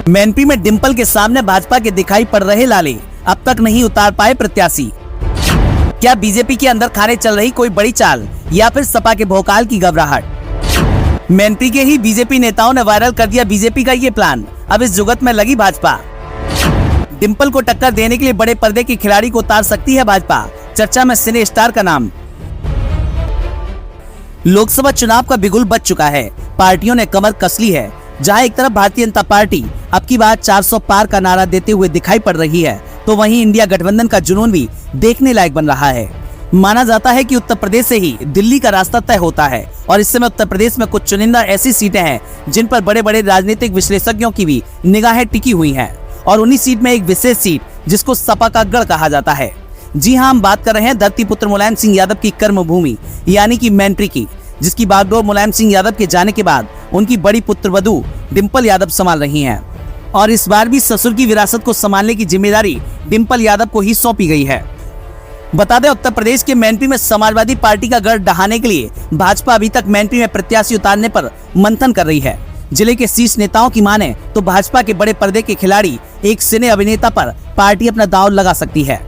मैनपी में डिंपल के सामने भाजपा के दिखाई पड़ रहे लाले, अब तक नहीं उतार पाए प्रत्याशी। क्या बीजेपी के अंदर खाने चल रही कोई बड़ी चाल या फिर सपा के भोकाल की घबराहट। मैनपी के ही बीजेपी नेताओं ने वायरल कर दिया बीजेपी का ये प्लान। अब इस जुगत में लगी भाजपा। डिंपल को टक्कर देने के लिए बड़े पर्दे के खिलाड़ी को उतार सकती है भाजपा, चर्चा में सिने स्टार का नाम। लोकसभा चुनाव का बिगुल बज चुका है, पार्टियों ने कमर कस ली है। जहां एक तरफ भारतीय जनता पार्टी अब की बार 400 पार का नारा देते हुए दिखाई पड़ रही है, तो वहीं इंडिया गठबंधन का जुनून भी देखने लायक बन रहा है। माना जाता है कि उत्तर प्रदेश से ही दिल्ली का रास्ता तय होता है और इस समय उत्तर प्रदेश में कुछ चुनिंदा ऐसी सीटें हैं जिन पर बड़े बड़े राजनीतिक विश्लेषज्ञों की भी निगाहें टिकी हुई हैं और उन्हीं सीट में एक विशेष सीट जिसको सपा का गढ़ कहा जाता है। जी हाँ, हम बात कर रहे हैं धरती पुत्र मुलायम सिंह यादव की कर्म भूमि यानी कि मैनपी की, जिसकी बागडोर मुलायम सिंह यादव के जाने के बाद उनकी बड़ी पुत्रवधू डिंपल यादव संभाल रही हैं और इस बार भी ससुर की विरासत को संभालने की जिम्मेदारी डिंपल यादव को ही सौंपी गई है। बता दें, उत्तर प्रदेश के मैनपी में समाजवादी पार्टी का गढ़ ढहाने के लिए भाजपा अभी तक मैनपी में प्रत्याशी उतारने पर मंथन कर रही है। जिले के शीर्ष नेताओं की माने तो भाजपा के बड़े पर्दे के खिलाड़ी एक सिने अभिनेता पर पार्टी अपना दांव लगा सकती है।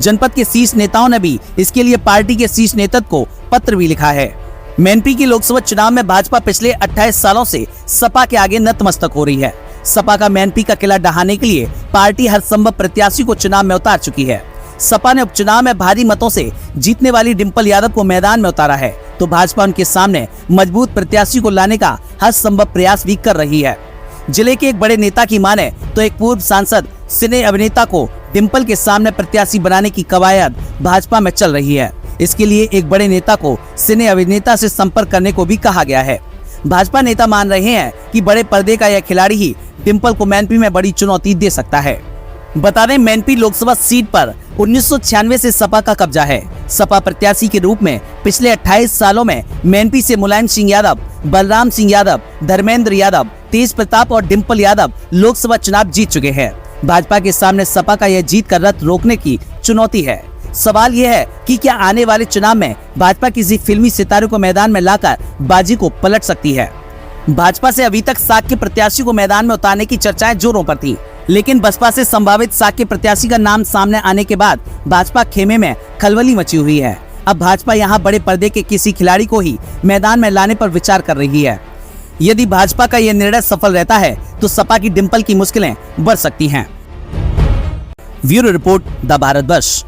जनपद के शीर्ष नेताओं ने भी इसके लिए पार्टी के शीर्ष नेतृत्व को पत्र भी लिखा है। मैनपी के लोकसभा चुनाव में भाजपा पिछले 28 सालों से सपा के आगे नतमस्तक हो रही है। सपा का मैनपी का किला ढहाने के लिए पार्टी हर संभव प्रत्याशी को चुनाव में उतार चुकी है। सपा ने उपचुनाव में भारी मतों से जीतने वाली डिंपल यादव को मैदान में उतारा है, तो भाजपा उनके सामने मजबूत प्रत्याशी को लाने का हर संभव प्रयास भी कर रही है। जिले के एक बड़े नेता की माने तो एक पूर्व सांसद सिने अभिनेता को डिंपल के सामने प्रत्याशी बनाने की कवायद भाजपा में चल रही है। इसके लिए एक बड़े नेता को सिने अभिनेता से संपर्क करने को भी कहा गया है। भाजपा नेता मान रहे हैं कि बड़े पर्दे का यह खिलाड़ी ही डिंपल को मैनपी में बड़ी चुनौती दे सकता है। बता दें, मैनपी लोकसभा सीट पर 1996 से सपा का कब्जा है। सपा प्रत्याशी के रूप में पिछले 28 सालों में मैनपी से मुलायम सिंह यादव, बलराम सिंह यादव, धर्मेंद्र यादव, तेज प्रताप और डिंपल यादव लोकसभा चुनाव जीत चुके हैं। भाजपा के सामने सपा का यह जीत का रथ रोकने की चुनौती है। सवाल यह है कि क्या आने वाले चुनाव में भाजपा किसी फिल्मी सितारे को मैदान में लाकर बाजी को पलट सकती है। भाजपा से अभी तक साक के प्रत्याशी को मैदान में उतारने की चर्चाएं जोरों पर थी, लेकिन बसपा से संभावित साक के प्रत्याशी का नाम सामने आने के बाद भाजपा खेमे में खलबली मची हुई है। अब भाजपा यहां बड़े पर्दे के किसी खिलाड़ी को ही मैदान में लाने पर विचार कर रही है। यदि भाजपा का यह निर्णय सफल रहता है तो सपा की डिंपल की मुश्किलें बढ़ सकती हैं। Bureau report, the Bharatvarsh.